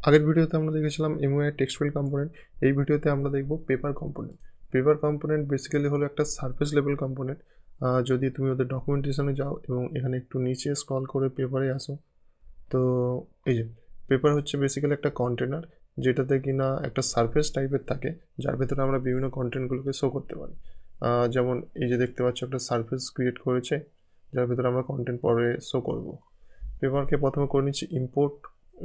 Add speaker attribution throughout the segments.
Speaker 1: আগের ভিডিওতে আমরা দেখেছিলাম এমওআই টেক্সট ফিল্ড কম্পোনেন্ট। এই ভিডিওতে আমরা দেখব paper component. Paper component basically হলো একটা সারফেস লেভেল কম্পোনেন্ট। যদি তুমি ওদের ডকুমেন্টেশনে যাও এবং এখানে একটু নিচে স্ক্রল করে পেপারে আসো, তো এই যে পেপার হচ্ছে বেসিক্যালি একটা কন্টেনার, যেটাতে কিনা একটা সারফেস টাইপের থাকে, যার ভেতরে আমরা বিভিন্ন কন্টেন্টগুলোকে শো করতে পারি। যেমন এই যে দেখতে পাচ্ছ একটা সারফেস ক্রিয়েট করেছে, যার ভেতরে আমরা কন্টেন্ট পরে শো করব। পেপারকে প্রথমে করে নিচ্ছি ইম্পোর্ট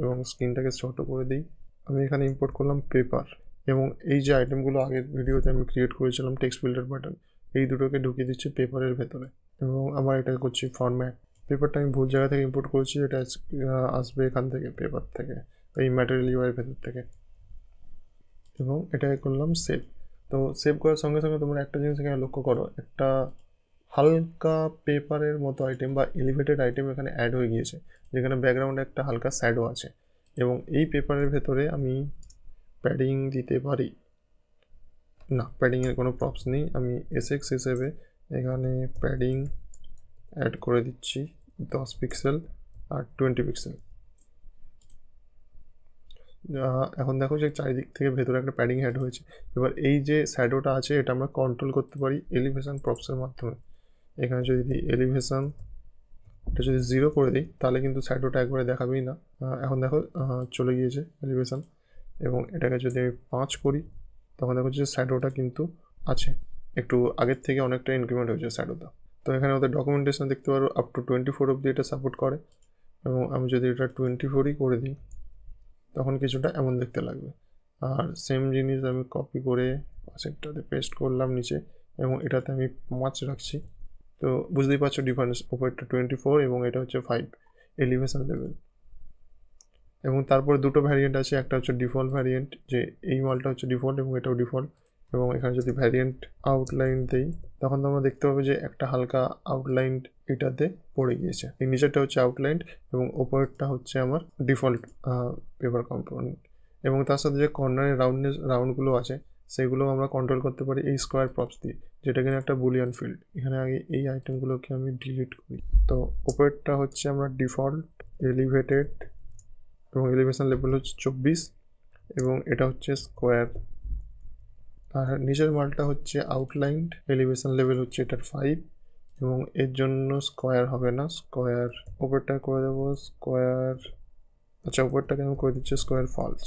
Speaker 1: এবং স্ক্রিনটাকে ছোটো করে দিই। আমি এখানে ইম্পোর্ট করলাম পেপার এবং এই যে আইটেমগুলো আগের ভিডিওতে আমি ক্রিয়েট করেছিলাম টেক্সট ফিল্টার বাটন, এই দুটোকে ঢুকিয়ে দিচ্ছি পেপারের ভেতরে এবং আমার এটাকে করছি ফরম্যাট। পেপারটা আমি ভুল জায়গা থেকে ইম্পোর্ট করেছি, এটা আসবে এখান থেকে, পেপার থেকে, এই ম্যাটেরিয়াল ইউআইয়ের ভেতর থেকে, এবং এটাকে করলাম সেভ। তো সেভ করার সঙ্গে সঙ্গে তোমরা একটা জিনিস এখানে লক্ষ্য করো, একটা হালকা পেপারের মতো আইটেম বা এলিভেটেড আইটেম এখানে অ্যাড হয়ে গিয়েছে, যেখানে ব্যাকগ্রাউন্ডে একটা হালকা শ্যাডো আছে। এবং এই পেপারের ভেতরে আমি প্যাডিং দিতে পারি না, প্যাডিংয়ের কোনো প্রপস নেই। আমি এসএক্স হিসেবে এখানে প্যাডিং অ্যাড করে দিচ্ছি 10 পিক্সেল আর 20 পিক্সেল। এখন দেখো যে চারিদিক থেকে ভেতরে একটা প্যাডিং অ্যাড হয়েছে। এবার এই যে শ্যাডোটা আছে এটা আমরা কন্ট্রোল করতে পারি এলিভেশন প্রপসের মাধ্যমে। এখানে যদি দিই এলিভেশন, এটা যদি 0 করে দিই তাহলে কিন্তু শ্যাডোটা একবারে দেখাবেই না। এখন দেখো চলে গিয়েছে এলিভেশন, এবং এটাকে যদি আমি 5 করি তখন দেখো যে শ্যাডোটা কিন্তু আছে, একটু আগের থেকে অনেকটা ইনক্রিমেন্ট হয়েছে শ্যাডোটা। তো এখানে ওদের ডকুমেন্টেশন দেখতে পারো আপ টু 24 অবধি এটা সাপোর্ট করে, এবং আমি যদি এটা 24ই করে দিই তখন কিছুটা এমন দেখতে লাগবে। আর সেম জিনিস আমি কপি করে পাশেরটাতে পেস্ট করলাম নিচে, এবং এটাতে আমি 5 রাখছি। তো বুঝতেই পারছো ডিফারেন্স, উপরটা 24 এবং এটা হচ্ছে 5 এলিভেশন লেভেল। এবং তারপরে দুটো ভ্যারিয়েন্ট আছে, একটা হচ্ছে ডিফল্ট ভ্যারিয়েন্ট, যে এই মালটা হচ্ছে ডিফল্ট এবং এটাও ডিফল্ট। এবং এখানে যদি ভ্যারিয়েন্ট আউটলাইন দিই তখন তোমরা দেখতে পাবে যে একটা হালকা আউটলাইন এটাতে পড়ে গিয়েছে। এই নিচেরটা হচ্ছে আউটলাইন এবং ওপরেরটা হচ্ছে আমার ডিফল্ট পেপার কম্পোনেন্ট। এবং তার সাথে যে কর্নারের রাউন্ডগুলো আছে সেগুলো আমরা কন্ট্রোল করতে পারি এই স্কোয়ার প্রপস দিয়ে, যেটা কিনা একটা বুলিয়ান ফিল্ড। এখানে আগে এই আইটেমগুলোকে আমি ডিলিট করি। তো ওপরেরটা হচ্ছে আমরা ডিফল্ট এলিভেটেড এবং এলিভেশন লেভেল হচ্ছে 24 এবং এটা হচ্ছে স্কোয়ার। আর নিচের মালটা হচ্ছে আউটলাইন্ড, এলিভেশন লেভেল হচ্ছে এটার 5 এবং এর জন্য স্কোয়ার হবে না, স্কোয়ার ওপরটা করে দেবো স্কোয়ার। আচ্ছা, উপরটাকে আমি করে দিচ্ছি স্কোয়ার ফলস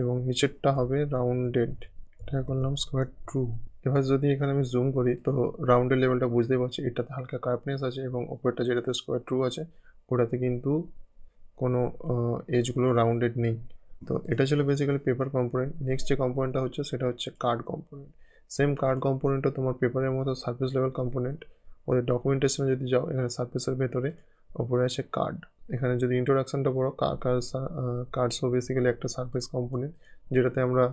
Speaker 1: এবং নিচেরটা হবে রাউন্ডেড, এটা করলাম স্কোয়ার ট্রু। এবার যদি এখানে আমি জুম করি তো রাউন্ডের লেভেলটা বুঝতেই পারছি, এটাতে হালকা কার্পনেস আছে এবং ওপরটা যেটাতে স্কোয়ার ট্রু আছে ওটাতে কিন্তু কোনো এজগুলো রাউন্ডেড নেই। তো এটা ছিল বেসিক্যালি পেপার কম্পোনেন্ট। নেক্সট যে কম্পোনেন্টটা হচ্ছে সেটা হচ্ছে কার্ড কম্পোনেন্ট। সেম কার্ড কম্পোনেন্টও তোমার পেপারের মতো সারফেস লেভেল কম্পোনেন্ট। ওদের ডকুমেন্টেশনে যদি যাও এখানে সারফেসের ভেতরে ওপরে আছে কার্ড। এখানে যদি ইন্ট্রোডাকশনটা পড়ো, কার্ডসও বেসিক্যালি একটা সারফেস কম্পোনেন্ট, যেটাতে আমরা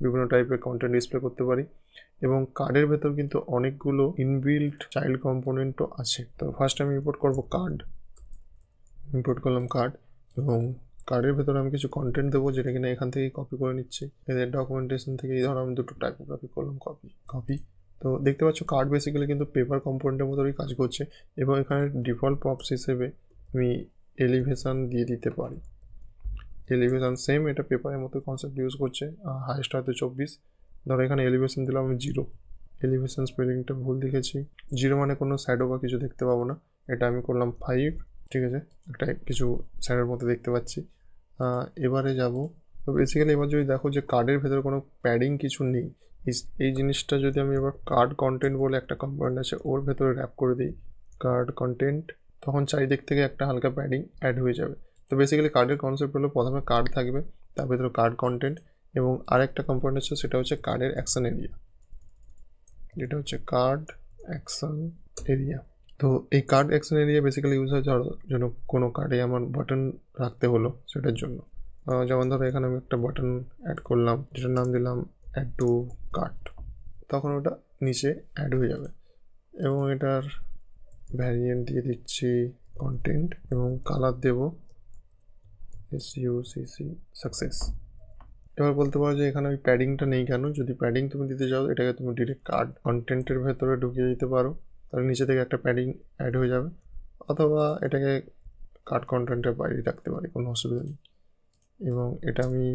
Speaker 1: বিভিন্ন টাইপের কন্টেন্ট ডিসপ্লে করতে পারি। এবং কার্ডের ভেতর কিন্তু অনেকগুলো ইনবিল্ট চাইল্ড কম্পোনেন্টও আছে। তো ফার্স্ট আমি ইম্পোর্ট করবো কার্ড, ইম্পোর্ট করলাম কার্ড, এবং কার্ডের ভেতরে আমি কিছু কন্টেন্ট দেবো যেটা কিনা এখান থেকেই কপি করে নিচ্ছি। এদের ডকুমেন্টেশন থেকে এই ধরো আমি দুটো টাইপোগ্রাফি করলাম, কপি। তো দেখতে পাচ্ছ কার্ড বেসিক্যালি কিন্তু পেপার কম্পোনেন্টের মতোই কাজ করছে। এবং এখানে ডিফল্ট প্রপস হিসেবে আমি এলিভেশন দিয়ে দিতে পারি। এলিভেশন সেম এটা পেপারের মতো কনসেপ্ট ইউজ করছে, হাইস্ট হয়তো 24। ধরো এখানে এলিভেশন দিলাম আমি 0, এলিভেশন স্পেলিংটা ভুল লিখেছি, 0 মানে কোনো শ্যাডো বা কিছু দেখতে পাবো না। এটা আমি করলাম 5, ঠিক আছে, একটা কিছু শ্যাডোর মতো দেখতে পাচ্ছি। এবারে যাব, তো বেসিক্যালি এবার যদি দেখো যে কার্ডের ভেতরে কোনো প্যাডিং কিছু নেই, এই জিনিসটা যদি আমি এবার কার্ড কন্টেন্ট বলে একটা কম্পোনেন্ট আছে ওর ভেতরে র্যাপ করে দিই কার্ড কন্টেন্ট, তখন চারিদিক থেকে একটা হালকা প্যাডিং অ্যাড হয়ে যাবে। তো বেসিক্যালি কার্ডের কনসেপ্ট হলো প্রথমে কার্ড থাকবে, তার ভেতরে কার্ড কন্টেন্ট, এবং আরেকটা কম্পোনেন্ট আছে সেটা হচ্ছে কার্ডের অ্যাকশন এরিয়া, যেটা হচ্ছে কার্ড অ্যাকশন এরিয়া। তো এই card action area basically use হয় যেন কোনো কার্ডে আমার বাটন রাখতে হলো সেটার জন্য। যেমন ধরো এখানে আমি একটা বাটন অ্যাড করলাম যেটার নাম দিলাম অ্যাড টু কার্ট, তখন ওটা নিচে অ্যাড হয়ে যাবে। এবং এটার ভ্যারিয়েন্ট দিয়ে দিচ্ছি কন্টেন্ট এবং কালার দেব SUCC সাকসেস। এবার বলতে পারো যে এখানে ওই প্যাডিংটা নেই কেন। যদি প্যাডিং তুমি দিতে চাও এটাকে তুমি ডিরেক্ট কার্ড কন্টেন্টের ভেতরে ঢুকিয়ে দিতে পারো, তাহলে নিচে থেকে একটা প্যাডিং অ্যাড হয়ে যাবে, অথবা এটাকে কার্ড কন্টেন্টের বাইরে রাখতে পারি, কোনো অসুবিধা নেই। এবং এটা আমি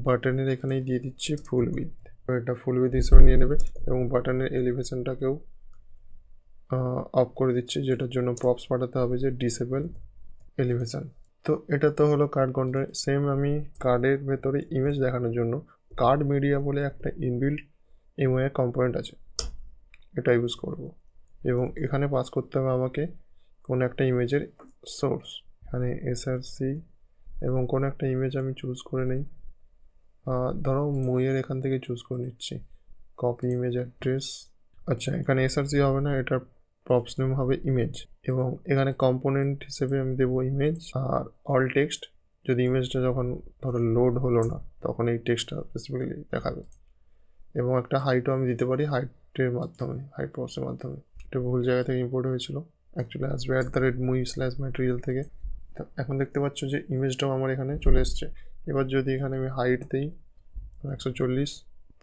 Speaker 1: বাটনের এখানেই দিয়ে দিচ্ছি ফুল উইথ। এটা ফুল উইথ হিসেবে নিয়ে নেবে এবং বাটনের এলিভেশনটাকেও অফ করে দিচ্ছি, যেটার জন্য প্রপস পাঠাতে হবে যে ডিসেবল এলিভেশন। তো এটা তো হলো কার্ড কন্টেন্ট। সেম আমি কার্ডের ভেতরে ইমেজ দেখানোর জন্য কার্ড মিডিয়া বলে একটা ইনবিল্ট এমওআই কম্পোনেন্ট আছে, এটা ইউজ করব এবং এখানে পাস করতে হবে আমাকে কোনো একটা ইমেজের সোর্স। এখানে এসআরসি এবং কোনো একটা ইমেজ আমি চুজ করে নেই, ধরো মুইয়ের এখান থেকে চুজ করে নিচ্ছি, কপি ইমেজ অ্যাড্রেস। আচ্ছা, এখানে এসআরসি হবে না, এটা প্রপস নেম হবে ইমেজ এবং এখানে কম্পোনেন্ট হিসেবে আমি দেবো ইমেজ আর অল টেক্সট। যদি ইমেজটা যখন ধরো লোড হলো না তখন এই টেক্সটটা স্পেসিফিক্যালি দেখাবে এবং একটা হাইটও আমি দিতে পারি হাইটের মাধ্যমে, হাইট প্রপসের মাধ্যমে। এটা ভুল জায়গা থেকে ইম্পোর্ট হয়েছিল, অ্যাকচুয়ালি আসবে @mui/material থেকে। তো এখন দেখতে পাচ্ছ যে ইমেজটাও আমার এখানে চলে এসছে। এবার যদি এখানে আমি হাইট দিই 140,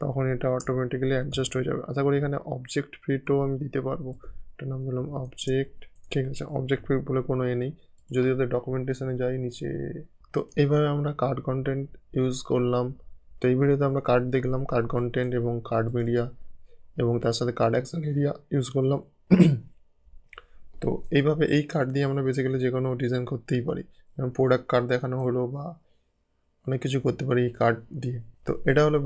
Speaker 1: তখন এটা অটোমেটিক্যালি অ্যাডজাস্ট হয়ে যাবে। আশা করি এখানে অবজেক্ট ফিটও আমি দিতে পারবো। এটার নাম দিলাম অবজেক্ট, ঠিক আছে। অবজেক্ট ফিট বলে কোনো নেই, যদি ওদের ডকুমেন্টেশনে যাই নিচে। তো এইভাবে আমরা কার্ড কন্টেন্ট ইউজ করলাম। তো এই ভিডিওতে আমরা কার্ড দেখলাম, কার্ড কন্টেন্ট এবং কার্ড মিডিয়া এবং তার সাথে কার্ড অ্যাকশন এরিয়া ইউজ করলাম। তো এইভাবে এই কার্ড দিয়ে আমরা বেসিক্যালি যে কোনো ডিজাইন করতেই পারি, যেমন প্রোডাক্ট কার্ড দেখানো হলো বা অনেক কিছু করতে পারি এই কার্ড দিয়ে। তো এটা হলো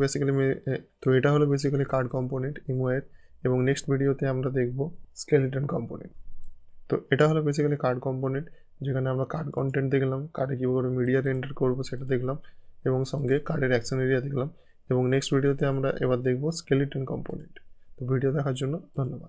Speaker 1: বেসিক্যালি কার্ড কম্পোনেন্ট ইমোয়ের। এবং নেক্সট ভিডিওতে আমরা দেখব স্কেলিটন কম্পোনেন্ট। তো এটা হলো বেসিক্যালি কার্ড কম্পোনেন্ট, যেখানে আমরা কার্ড কন্টেন্ট দেখলাম, কার্ডে কীভাবে মিডিয়া রেন্ডার করবো সেটা দেখলাম এবং সঙ্গে কার্ডের অ্যাকশন এরিয়া দেখলাম। এবং নেক্সট ভিডিওতে আমরা এবার দেখব স্কেলিটন কম্পোনেন্ট। তো ভিডিও দেখার জন্য ধন্যবাদ।